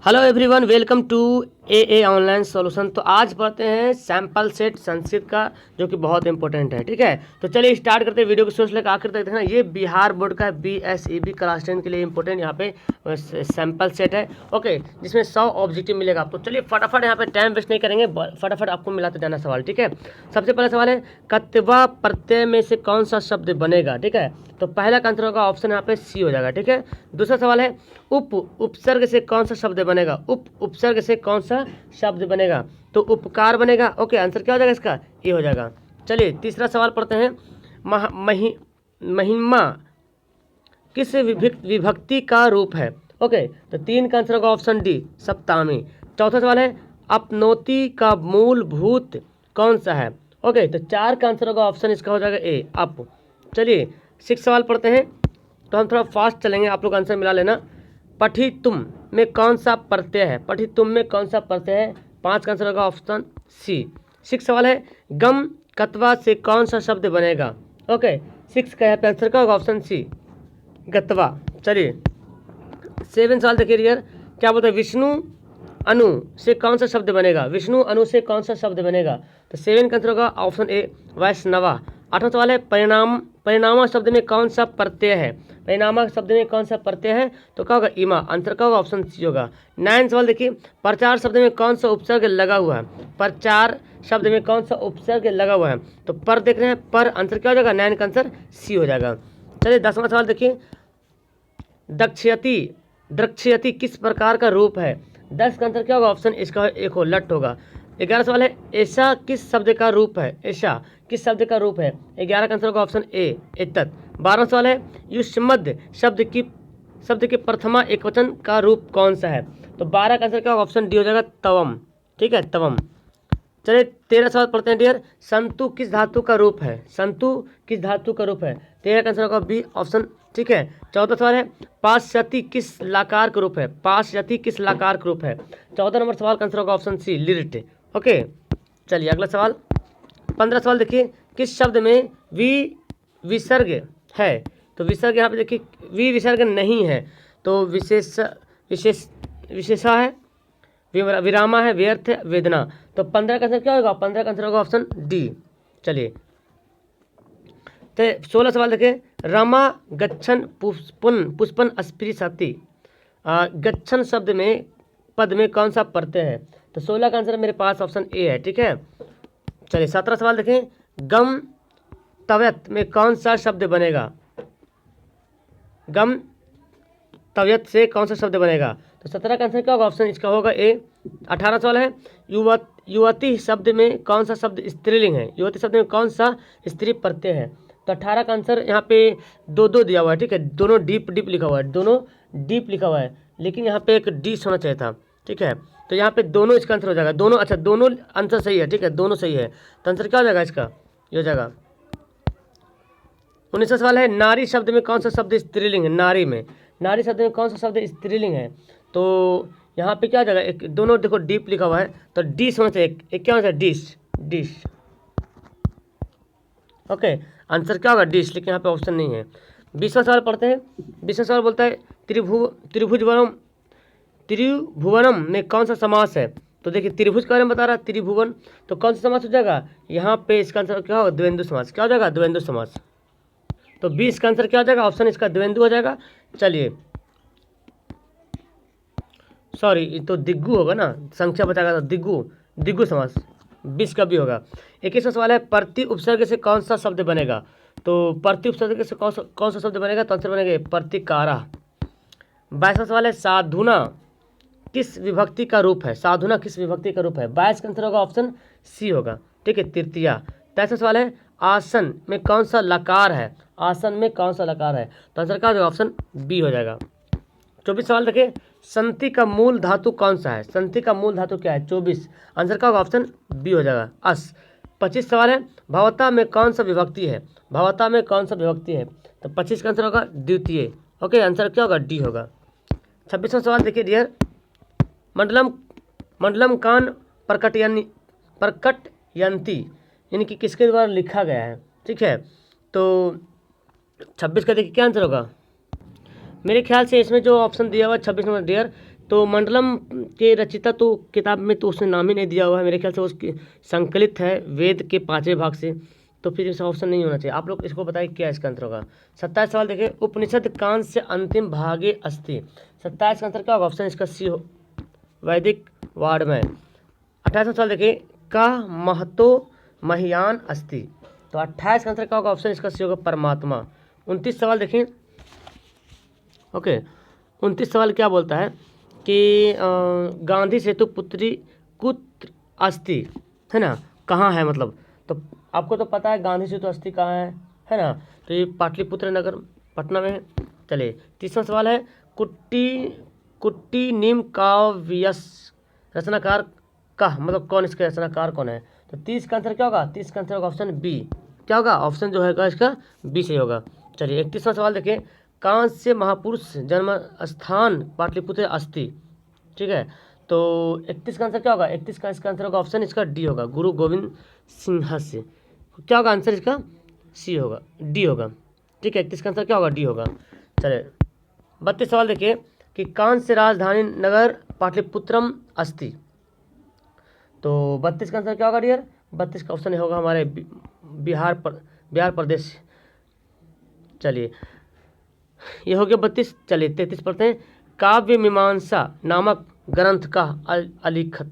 Hello everyone, welcome to a online solution. तो आज पढ़ते हैं सैम्पल सेट संस्कृत का, जो कि बहुत इंपॉर्टेंट है। ठीक है, तो चलिए स्टार्ट करते हैं। वीडियो को सोच लेकर आखिर तक देखना। ये बिहार बोर्ड का BSEB क्लास 10 के लिए इंपॉर्टेंट यहाँ पे सैम्पल सेट है। ओके, जिसमें 100 ऑब्जेक्टिव मिलेगा आपको। चलिए फटाफट यहाँ पे टाइम वेस्ट नहीं करेंगे, फटाफट आपको मिलाते जाना सवाल। ठीक है, सबसे पहला सवाल है कत्वा प्रत्यय में से कौन सा शब्द बनेगा। ठीक है, तो पहला आंसर होगा ऑप्शन यहाँ पे सी हो जाएगा। ठीक है, दूसरा सवाल है उपसर्ग से कौन सा शब्द बनेगा। उपसर्ग से कौन सा शब्द बनेगा, तो उपकार बनेगा। ओके, आंसर क्या हो जाएगा इसका, ये हो जाएगा। चलिए तीसरा सवाल पढ़ते हैं। महिमा किस विभक्ति का रूप है। ओके, तो 3 का आंसर होगा ऑप्शन डी, सप्तामी। चौथा सवाल है अपनौती का मूलभूत कौन सा है। ओके, तो 4 का आंसर होगा ऑप्शन इसका हो जाएगा ए, अप। चलिए 6 सवाल पढ़ते हैं, तो हम थोड़ा फास्ट चलेंगे, आप लोग आंसर मिला लेना। पठितुम में कौन सा प्रत्यय है। पठितुम में कौन सा प्रत्यय है, 5 का आंसर होगा ऑप्शन सी। 6 सवाल है गम कत्वा से कौन सा शब्द बनेगा। ओके, 6 का यहाँ पे आंसर का होगा ऑप्शन सी, गत्वा। चलिए 7 सवाल देखिए डियर, क्या बोलते हैं विष्णु अनु से कौन सा शब्द बनेगा। विष्णु अनु से कौन सा शब्द बनेगा, तो 7 का आंसर होगा ऑप्शन ए, वैष्णवा। 8वां सवाल है परिणामा शब्द में कौन सा प्रत्यय है। परिणामा शब्द में कौन सा प्रत्यय है, तो क्या होगा इमा, आंसर का होगा ऑप्शन सी होगा। 9 सवाल देखिए, प्रचार शब्द में कौन सा उपसर्ग लगा हुआ है। प्रचार शब्द में कौन सा उपसर्ग लगा हुआ है, तो पर देख रहे हैं, पर आंसर क्या हो जाएगा, 9 का आंसर सी हो जाएगा। चलिए 10वां सवाल देखिए, द्रक्ष्यति किस प्रकार का रूप है। 10 का आंसर क्या होगा ऑप्शन इसका एक हो, लट होगा। 11 सवाल है ऐसा किस शब्द का रूप है। ऐसा किस शब्द का रूप है, 11 का आंसर होगा ऑप्शन ए, एतत्। 12वां सवाल है युष्मद्ध शब्द के प्रथमा एकवचन का रूप कौन सा है, तो 12 का आंसर क्या होगा ऑप्शन डी हो जाएगा, तवम। ठीक है, तवम। चलिए 13 सवाल पढ़ते हैं डियर, संतु किस धातु का रूप है। संतु किस धातु का रूप है, 13 का आंसर होगा बी, ऑप्शन। ठीक है, 14 सवाल है पाश्चात्य किस लाकार का रूप है। पाश्चात्य किस लाकार का रूप है, 14 नंबर सवाल का आंसर होगा ऑप्शन सी, लिरिट। ओके, चलिए अगला सवाल। 15 सवाल देखिए, किस शब्द में विसर्ग है, तो विसर्ग यहाँ पे देखिए विसर्ग नहीं है, तो विशेषा है, विरामा है, व्यर्थ है, वेदना। तो 15 का आंसर क्या होगा, 15 का आंसर होगा ऑप्शन डी। चलिए तो 16 सवाल देखें, रमा गच्छन पुष्पन अस्पृशति। गच्छन शब्द में पद में कौन सा प्रत्यय है, तो 16 का आंसर मेरे पास ऑप्शन ए है। ठीक है, चलिए 17 सवाल देखें, गम तव्यत में कौन सा शब्द बनेगा। गम तव्यत से कौन सा शब्द बनेगा, तो 17 का आंसर क्या होगा ऑप्शन इसका होगा ए। 18 सवाल है युवती शब्द में कौन सा शब्द स्त्रीलिंग है। युवती शब्द में कौन सा स्त्री प्रत्यय है, तो 18 का आंसर यहाँ पे दो दिया हुआ है। ठीक है, दोनों डीप लिखा हुआ है, दोनों डीप लिखा हुआ है, लेकिन यहाँ पे एक डी होना चाहिए था। ठीक है, तो यहाँ पे दोनों इसका आंसर हो जाएगा, दोनों। अच्छा, दोनों आंसर सही है। ठीक है, दोनों सही है, तो आंसर क्या हो जाएगा इसका, ये हो जाएगा। 19वां सवाल है नारी शब्द में कौन सा शब्द स्त्रीलिंग है। नारी शब्द में कौन सा शब्द स्त्रीलिंग है, तो यहाँ पे क्या हो जाएगा, एक दोनों देखो डीप लिखा हुआ है, तो डिश होना चाहिए, एक क्या होना चाहिए, डिश। ओके, आंसर क्या होगा, डिश, लेकिन यहाँ पे ऑप्शन नहीं है। 20वां सवाल पढ़ते हैं। 20वां सवाल बोलता है त्रिभुवनम में कौन सा समास है, तो देखिए त्रिभुज के बारे में बता रहा है, त्रिभुवन, तो कौन सा समास हो जाएगा, यहाँ पे इसका आंसर क्या होगा, द्वंद्व समास। क्या हो जाएगा, द्वंद्व समास। तो 20 का आंसर क्या हो जाएगा, ऑप्शन इसका द्वंद्व हो जाएगा। चलिए सॉरी, तो दिग्गु होगा ना, संख्या बताएगा तो दिग्गु समास, 20 का भी होगा। 21वां सवाल है प्रति उपसर्ग से कौन सा शब्द बनेगा, तो प्रति उपसर्ग से कौन सा शब्द बनेगा, तो आंसर बनेगा प्रतिकारा। 22वां सवाल है साधुना किस विभक्ति का रूप है। साधुना किस विभक्ति का रूप है, 22 का आंसर होगा ऑप्शन सी होगा। ठीक है, तृतीया। 23वां सवाल है आसन में कौन सा लकार है। आसन में कौन सा लकार है, तो आंसर क्या हो जाएगा, ऑप्शन बी हो जाएगा। 24 सवाल देखिए, संति का मूल धातु कौन सा है। संति का मूल धातु क्या है, 24, आंसर का होगा ऑप्शन बी हो जाएगा, अस। 25 सवाल है भवता में कौन सा विभक्ति है। भवता में कौन सा विभक्ति है, तो 25 का आंसर होगा द्वितीय। ओके, आंसर क्या होगा, डी होगा। 26वां सवाल देखिए डियर, मंडलम कान प्रकटयंती यानी कि किसके द्वारा लिखा गया है। ठीक है, तो 26 का देखिए क्या आंसर होगा, मेरे ख्याल से इसमें जो ऑप्शन दिया हुआ 26 नंबर डियर तो मंडलम के रचिता तो किताब में तो उसने नाम ही नहीं दिया हुआ है, मेरे ख्याल से उसकी संकलित है वेद के 5वें भाग से, तो फिर इसका ऑप्शन नहीं होना चाहिए। आप लोग इसको बताइए क्या इसका आंसर होगा। 27 सवाल देखिए, उपनिषद कांस्य अंतिम भागे अस्ति। 27 का आंसर क्या होगा, ऑप्शन इसका सी हो, वैदिक वाङ्मय। 28वां सवाल देखिए, का महतो महियान अस्ति। तो 28 का आंसर क्या होगा, ऑप्शन इसका सी होगा, परमात्मा। 29 सवाल देखें, ओके 29 सवाल क्या बोलता है कि गांधी सेतु पुत्री कुत्र अस्ति, है ना, कहाँ है मतलब। तो आपको तो पता है गांधी सेतु अस्थि कहाँ है ना, तो ये पाटलिपुत्र नगर पटना में है। चलिए 30वां सवाल है, कुट्टी कुट्टी निम काव्यस रचनाकार का मतलब कौन, इसके रचनाकार कौन है। तो 30 का आंसर क्या होगा, 30 का आंसर होगा ऑप्शन बी, क्या होगा, ऑप्शन जो है इसका बी से होगा। चलिए 31वां सवाल देखिए, कांस्य महापुरुष जन्म स्थान पाटलिपुत्र अस्ति, ठीक है। तो 31 का आंसर क्या होगा, 31 का इसका आंसर होगा ऑप्शन इसका डी होगा, गुरु गोविंद सिंह से। क्या होगा आंसर इसका, सी होगा, डी होगा, ठीक है। 31 का आंसर क्या होगा, डी होगा। चलिए 32 सवाल देखिए कि कांस्य राजधानी नगर पाटलिपुत्रम अस्ति। तो 32 का आंसर क्या होगा डियर, 32 का ऑप्शन होगा हमारे बिहार प्रदेश। चलिए ये हो गया 32। चलिए 33 पढ़ते हैं, काव्य मीमांसा नामक ग्रंथ का अलिखत।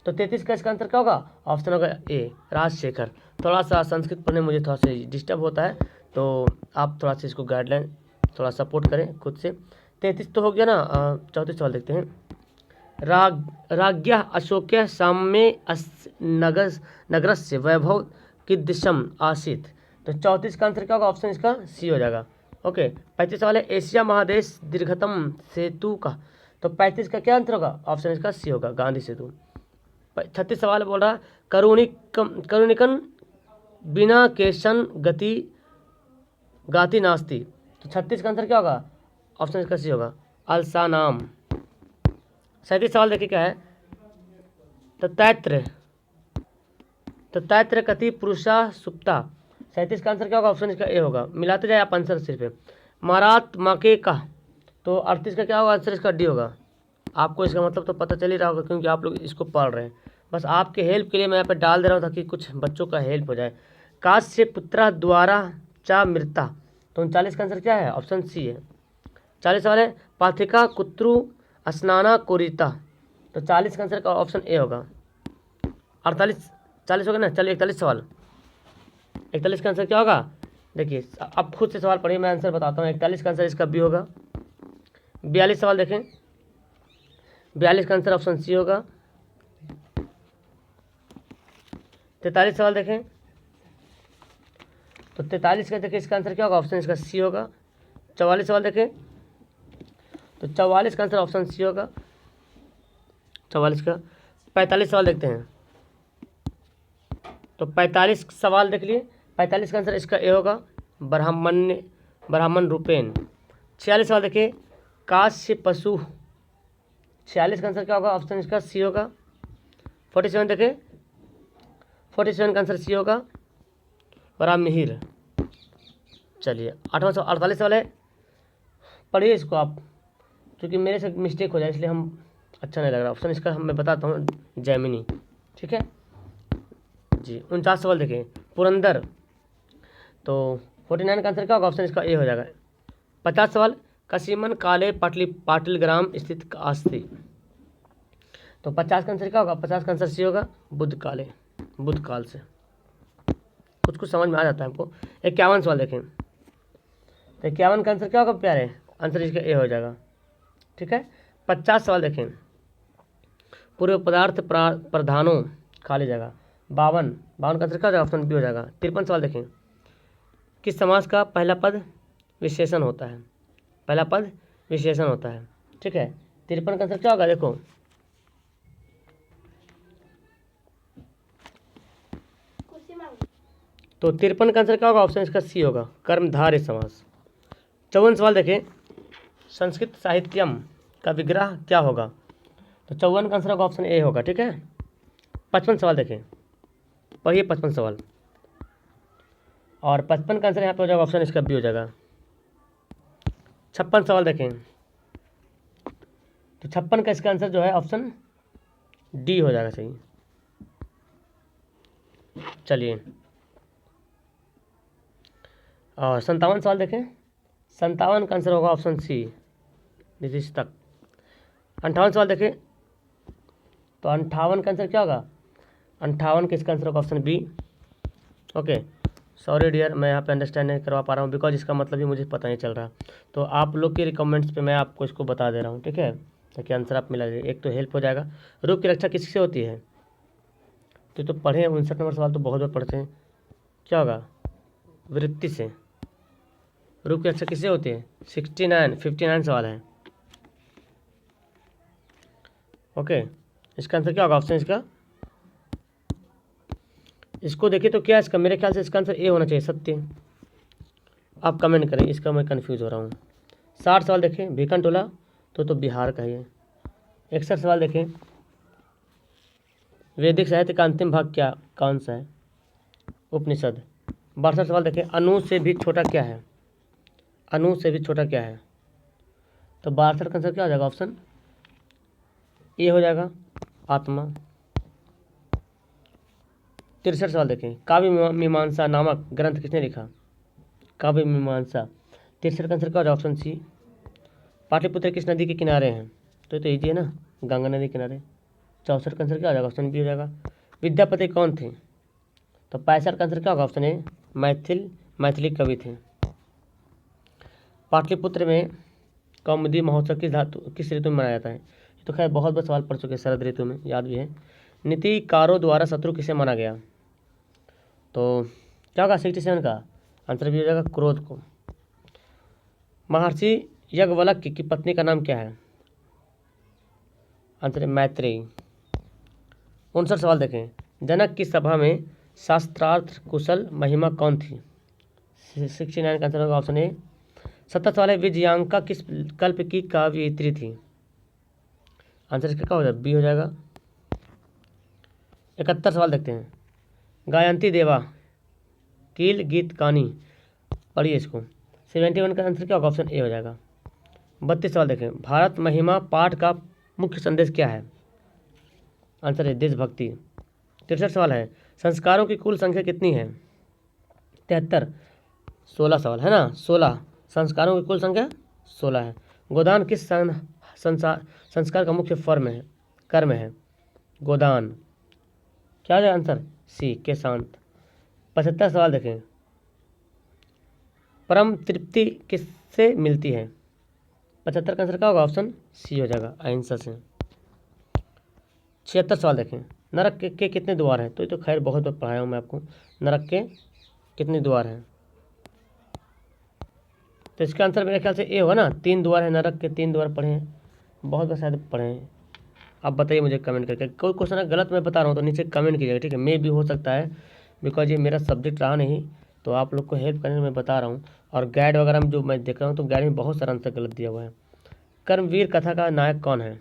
तो 33 का इसका आंसर क्या होगा, ऑप्शन होगा ए, राजशेखर। थोड़ा सा संस्कृत पढ़ने मुझे थोड़ा सा डिस्टर्ब होता है, तो आप थोड़ा सा इसको गाइडलाइन थोड़ा सपोर्ट करें खुद से। 33 तो हो गया ना। 34 सवाल देखते हैं, राज्ञा अशोक्य साम्य नगरस्य वैभव कीदृशम आसीत्। तो 34 का आंसर क्या होगा, ऑप्शन इसका सी हो जाएगा। ओके 35 सवाल है, एशिया महादेश दीर्घतम सेतु का। तो 35 का क्या आंसर होगा, ऑप्शन इसका सी होगा, गांधी सेतु। 36 सवाल बोल रहा, करुणिकन बिना केशन गति गाति नास्ति। तो 36 का आंसर क्या होगा, ऑप्शन इसका सी होगा, अलसानाम। 37 सवाल देखिए क्या है, तैत्र कति पुरुषा सुप्ता। 37 का आंसर क्या होगा, ऑप्शन इसका ए होगा, मिलाते जाए आप आंसर सिर्फ। मारात माके का। तो 38 का क्या होगा, आंसर इसका डी होगा। आपको इसका मतलब तो पता चल ही रहा होगा क्योंकि आप लोग इसको पढ़ रहे हैं, बस आपके हेल्प के लिए मैं यहाँ पे डाल दे रहा हूँ ताकि कुछ बच्चों का हेल्प हो जाए। काश्य पुत्र द्वारा चा मृता। तो 39 का आंसर क्या है, ऑप्शन सी है। 40 सवाल है, पाथिका कुत्रु स्नाना कोरिता। तो 40 का आंसर का ऑप्शन ए होगा। 40 हो गया ना। चलिए 41 सवाल, 41 का आंसर क्या होगा, देखिए आप खुद से सवाल पढ़िए, मैं आंसर बताता हूँ। 41 का आंसर इसका बी होगा। 42 सवाल देखें, 42 का आंसर ऑप्शन सी होगा। 43 सवाल देखें, तो 43 का देखिए इसका आंसर क्या होगा, ऑप्शन इसका सी होगा। 44 सवाल देखें, तो 44 का आंसर ऑप्शन सी होगा 44 का। 45 सवाल देखते हैं, तो 45 सवाल देख लिए, 45 का आंसर इसका ए होगा, ब्राह्मण रूपेण। 46 सवाल देखिए, काश्य पशु। 46 का आंसर क्या होगा, ऑप्शन इसका सी होगा। 47 देखें, 47 का आंसर सी होगा, मिहिर। चलिए 48 सवाल है, पढ़िए इसको आप, क्योंकि मेरे से मिस्टेक हो जाए इसलिए हम अच्छा नहीं लग रहा। ऑप्शन इसका मैं बताता हूँ, जैमिनी, ठीक है जी। 49 सवाल देखें, पुरंदर। तो 49 का आंसर क्या होगा, ऑप्शन इसका ए हो जाएगा। 50 सवाल, कसीमन काले पाटिलग्राम स्थित अस्ति। तो 50 का आंसर क्या होगा, 50 का आंसर सी होगा, बुद्ध काल से। कुछ समझ में आ जाता है आपको। 51 सवाल देखें, तो 51 का आंसर क्या होगा प्यारे, आंसर इसका ए हो जाएगा, ठीक है। 50 सवाल देखें, पूर्व पदार्थ प्रधानों खाली जगह। 52 का आंसर क्या हो जाएगा, ऑप्शन बी हो जाएगा। 53 सवाल देखें, किस समास का पहला पद विशेषण होता है, पहला पद विशेषण होता है, ठीक है। 53 का आंसर क्या होगा, देखो तो 53 का आंसर क्या होगा, ऑप्शन इसका सी होगा, कर्मधारय समास। 54 सवाल देखें, संस्कृत साहित्यम का विग्रह क्या होगा। तो 54 का आंसर होगा, ऑप्शन ए होगा, ठीक है। 55 सवाल देखें, पढ़िए 55 सवाल, और 55 का आंसर यहाँ पे हो जाएगा, ऑप्शन इसका बी हो जाएगा। 56 सवाल देखें, तो 56 का इसका आंसर जो है ऑप्शन डी हो जाएगा सही। चलिए और 57 सवाल देखें। 57 का आंसर होगा ऑप्शन सी, नीतीश तक। 58 सवाल देखें, तो 58 का आंसर क्या होगा? 58 का इसका आंसर होगा option B. Okay, sorry dear, मैं यहाँ पे अंडरस्टैंड नहीं करवा पा रहा हूँ बिकॉज इसका मतलब ही मुझे पता नहीं चल रहा। तो आप लोग के रिकमेंड्स पे मैं आपको इसको बता दे रहा हूँ, ठीक है, ताकि आंसर आप मिला जाए। एक तो हेल्प हो जाएगा। रूप की रक्षा किससे होती है? तो पढ़े 59 नंबर सवाल तो बहुत बार पढ़ते हैं। क्या होगा? वृत्ति से। रूप की रक्षा किससे होती है? 59 सवाल है। ओके, इसका आंसर क्या होगा ऑप्शन इसका? इसको देखिए तो क्या इसका, मेरे ख्याल से इसका आंसर ए होना चाहिए, सत्य। आप कमेंट करें, इसका मैं कंफ्यूज हो रहा हूँ। 60 सवाल देखें, भीकन टोला तो बिहार का ही है। 61 सवाल देखें, वैदिक साहित्य का अंतिम भाग क्या कौन सा है? उपनिषद। 62 सवाल देखें, अणु से भी छोटा क्या है? अणु से भी छोटा क्या है? तो 62 का आंसर क्या हो जाएगा? ऑप्शन ए हो जाएगा, आत्मा। 63 सवाल देखें, काव्य मीमांसा नामक ग्रंथ किसने लिखा? काव्य मीमांसा। 63 का आंसर क्या हो जाएगा? Option C. पाटलिपुत्र किस नदी के किनारे हैं? तो ये तो ईजी है ना, गंगा नदी के किनारे। 64 का आंसर क्या हो जाएगा? ऑप्शन बी हो जाएगा। विद्यापति कौन थे? तो 65 का आंसर क्या होगा? ऑप्शन ए, मैथिली कवि थे। पाटलिपुत्र में कौमुदी महोत्सव किस ऋतु में मनाया जाता है? ये तो खैर बहुत बार सवाल पढ़ चुके हैं, शरद ऋतु में, याद भी है। नीतिकारों द्वारा शत्रु किसे माना गया? तो क्या होगा? 67 का आंसर भी हो जाएगा, क्रोध को। महर्षि याज्ञवल्क्य की पत्नी का नाम क्या है? आंसर है मैत्रेयी। 59 सवाल देखें, जनक की सभा में शास्त्रार्थ कुशल महिमा कौन थी? 69 का आंसर होगा ऑप्शन ए। 70 सवाल है, विजयांका किस कल्प की काव्ययित्री थी? आंसर इसका क्या हो जाएगा? बी हो जाएगा। 71 सवाल देखते हैं, गायंती देवा कील गीत कानी, पढ़िए इसको। 71 का आंसर क्या होगा? ऑप्शन ए हो जाएगा। 32 सवाल देखें, भारत महिमा पाठ का मुख्य संदेश क्या है? आंसर है देशभक्ति। 63 सवाल है, संस्कारों की कुल संख्या कितनी है? 73। 16 सवाल है ना, 16 संस्कारों की कुल संख्या 16 है। गोदान किस संस्कार का मुख्य कर्म है? गोदान। क्या है आंसर? सी, के शांत। 75 सवाल देखें, परम तृप्ति किससे मिलती है? 75 का आंसर क्या होगा? ऑप्शन सी हो जाएगा, अहिंसा से। 76 सवाल देखें, नरक के कितने द्वार हैं? तो ये तो खैर बहुत बार पढ़ाया हूँ मैं आपको, नरक के कितने द्वार हैं? तो इसका आंसर मेरे ख्याल से ए होगा ना, 3 द्वार है, नरक के 3 द्वार पढ़े हैं, बहुत बार शायद पढ़े हैं। आप बताइए मुझे कमेंट करके, कोई क्वेश्चन अगर गलत मैं बता रहा हूँ तो नीचे कमेंट कीजिएगा, ठीक है। मे भी हो सकता है बिकॉज ये मेरा सब्जेक्ट रहा नहीं, तो आप लोग को हेल्प करने में मैं बता रहा हूँ। और गाइड वगैरह में जो मैं देख रहा हूँ तो गाइड में बहुत सारा आंसर गलत दिया हुआ है। कर्मवीर कथा का नायक कौन है?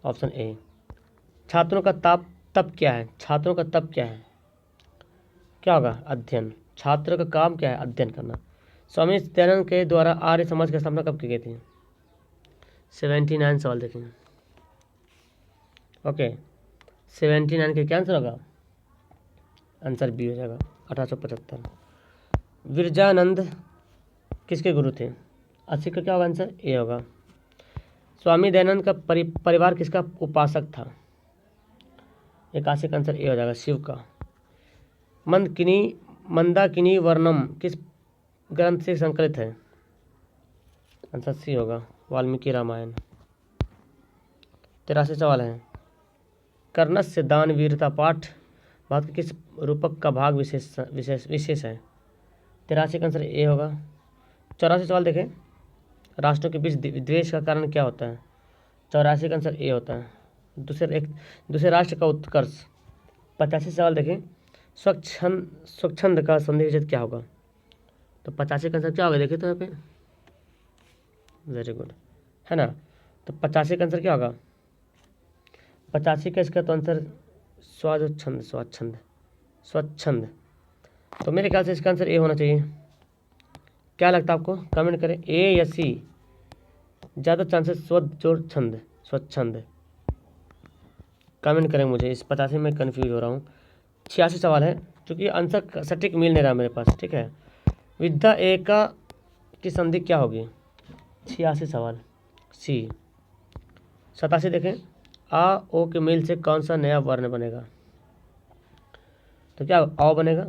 Option A. छात्रों का तप क्या है? छात्रों का तप क्या है? क्या होगा? अध्ययन। छात्रों का काम क्या है? अध्ययन करना। स्वामी दयानंद के द्वारा आर्य समाज की स्थापना कब की गई थी? 79 सवाल देखेंगे। ओके, 79 के क्या आंसर होगा? आंसर बी हो जाएगा, 1875। विरजानंद किसके गुरु थे? 80 का क्या होगा? आंसर ए होगा। स्वामी दयानंद का परिवार किसका उपासक था? 81 का आंसर ए हो जाएगा, शिव का। मंदाकिनी वर्णम किस ग्रंथ से संकलित है? आंसर सी होगा, वाल्मीकि रामायण। 83 सवाल है, कर्णस्य दान वीरता पाठ भारत के किस रूपक का भाग विशेष है? 83 का आंसर ए होगा। 84 सवाल देखें, राष्ट्रों के बीच द्वेष का कारण क्या होता है? 84 का आंसर ए होता है, दूसरे राष्ट्र का उत्कर्ष। 85 सवाल देखें, स्वच्छंद का संधि क्या होगा? तो 85 का आंसर क्या होगा? देखिए तो यहाँ पे, वेरी गुड, है ना। तो 85 का आंसर क्या होगा? 85 का इसका तो आंसर स्वच्छंद। तो मेरे ख्याल से इसका आंसर ए होना चाहिए। क्या लगता है आपको? कमेंट करें, ए या सी? ज़्यादा चांसेस स्वच्छंद। कमेंट करें मुझे, इस 85 में कन्फ्यूज हो रहा हूँ। 86 सवाल है, क्योंकि आंसर सटीक मिल नहीं रहा मेरे पास, ठीक है। विद्या एका की संधि क्या होगी? 86 सवाल सी। 87 देखें, आ ओ के मेल से कौन सा नया वर्ण बनेगा? तो क्या औ बनेगा,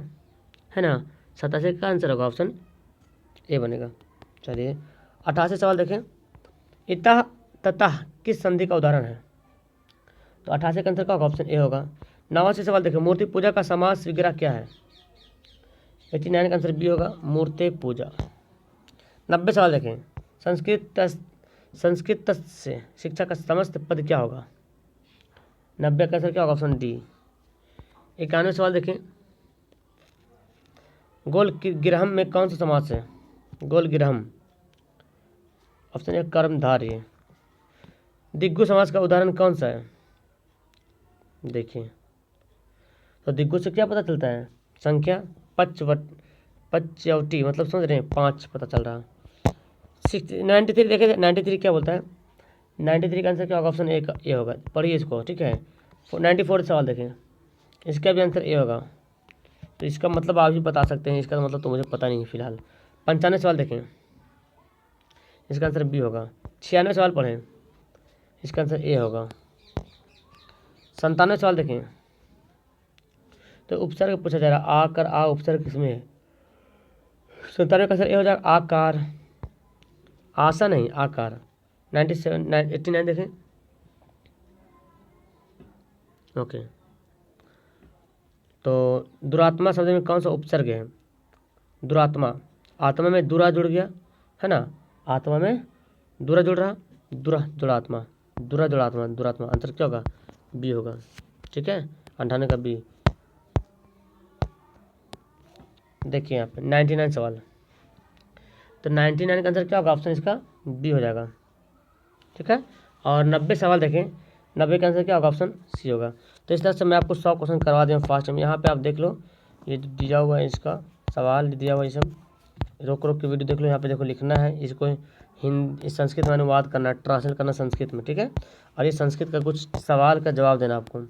है ना। 87 का आंसर होगा ऑप्शन ए बनेगा। चलिए 88 सवाल देखें, इतः ततः किस संधि का उदाहरण है? तो 88 का आंसर का ऑप्शन ए होगा। 89 सवाल देखें, मूर्ति पूजा का समास विग्रह क्या है? 89 का आंसर बी होगा, मूर्ति पूजा। 90 सवाल देखें, संस्कृत से शिक्षा का समस्त पद क्या होगा? 90 का आंसर क्या होगा? Option D. 91 सवाल देखें, गोल गिरहम में कौन सा समास है? गोल गिरहम, ऑप्शन ए कर्मधारय। दिग्गु समास का उदाहरण कौन सा है? देखिए, तो दिग्गु से क्या पता चलता है? संख्या पचवटी, मतलब समझ रहे हैं, 5 पता चल रहा। 93 देखे, 93 क्या बोलता है? 93 का आंसर क्या होगा? ऑप्शन ए होगा, पढ़िए इसको, ठीक है। 94 सवाल देखें, इसका भी आंसर ए होगा। तो इसका मतलब आप भी बता सकते हैं, इसका मतलब तो मुझे पता नहीं है फिलहाल। 95 सवाल देखें, इसका आंसर बी होगा। 96 सवाल पढ़ें, इसका आंसर ए होगा। 97 सवाल देखें, तो उपसर्ग पूछा जा रहा है, आकर आ उपसर्ग किसमें है? 97 का आंसर ए हो जाएगा, आकार, आशा नहीं, आकार। 89 देखें, ओके। तो दुरात्मा शब्द में कौन सा उपसर्ग है? दुरात्मा, आत्मा में दुरा जुड़ गया, है ना, आत्मा में दुरा जुड़ रहा, दुरात्मा, दुरात्मा। आंसर क्या होगा? बी होगा, ठीक है। 98 का बी। देखिए यहाँ पे 99 सवाल, तो 99 का आंसर क्या होगा? ऑप्शन इसका बी हो जाएगा, ठीक है। और 90 सवाल देखें, 90 का आंसर क्या होगा? ऑप्शन सी होगा। तो इस तरह से मैं आपको 100 क्वेश्चन करवा दूँ फास्ट में। यहाँ पे आप देख लो, ये दिया हुआ है, इसका सवाल दिया हुआ है, ये सब रोक के वीडियो देख लो। यहाँ पे देखो, लिखना है इसको, हिंदी संस्कृत में अनुवाद करना, ट्रांसलेट करना संस्कृत में, ठीक है। और ये संस्कृत का कुछ सवाल का जवाब देना आपको।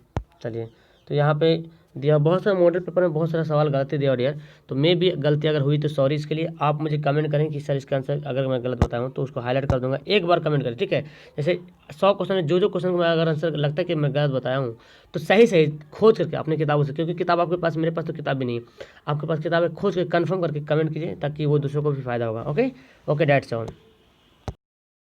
चलिए, तो यहाँ पे दिया बहुत सारा मॉडल पेपर में बहुत सारा सवाल गलती दिया डियर। तो मैं भी गलती अगर हुई तो सॉरी इसके लिए। आप मुझे कमेंट करें कि सर इसका आंसर अगर मैं गलत बताया हूँ तो उसको हाईलाइट कर दूंगा, एक बार कमेंट करें, ठीक है। जैसे 100 क्वेश्चन में जो क्वेश्चन में अगर आंसर लगता है कि मैं गलत बताया हूँ, तो सही खोज करके अपनी किताबों से, क्योंकि किताब आपके पास, मेरे पास तो किताब भी नहीं है, आपके पास किताब है, खोज के कन्फर्म करके कमेंट कीजिए, ताकि वो दूसरों को भी फायदा होगा। Okay, that's all.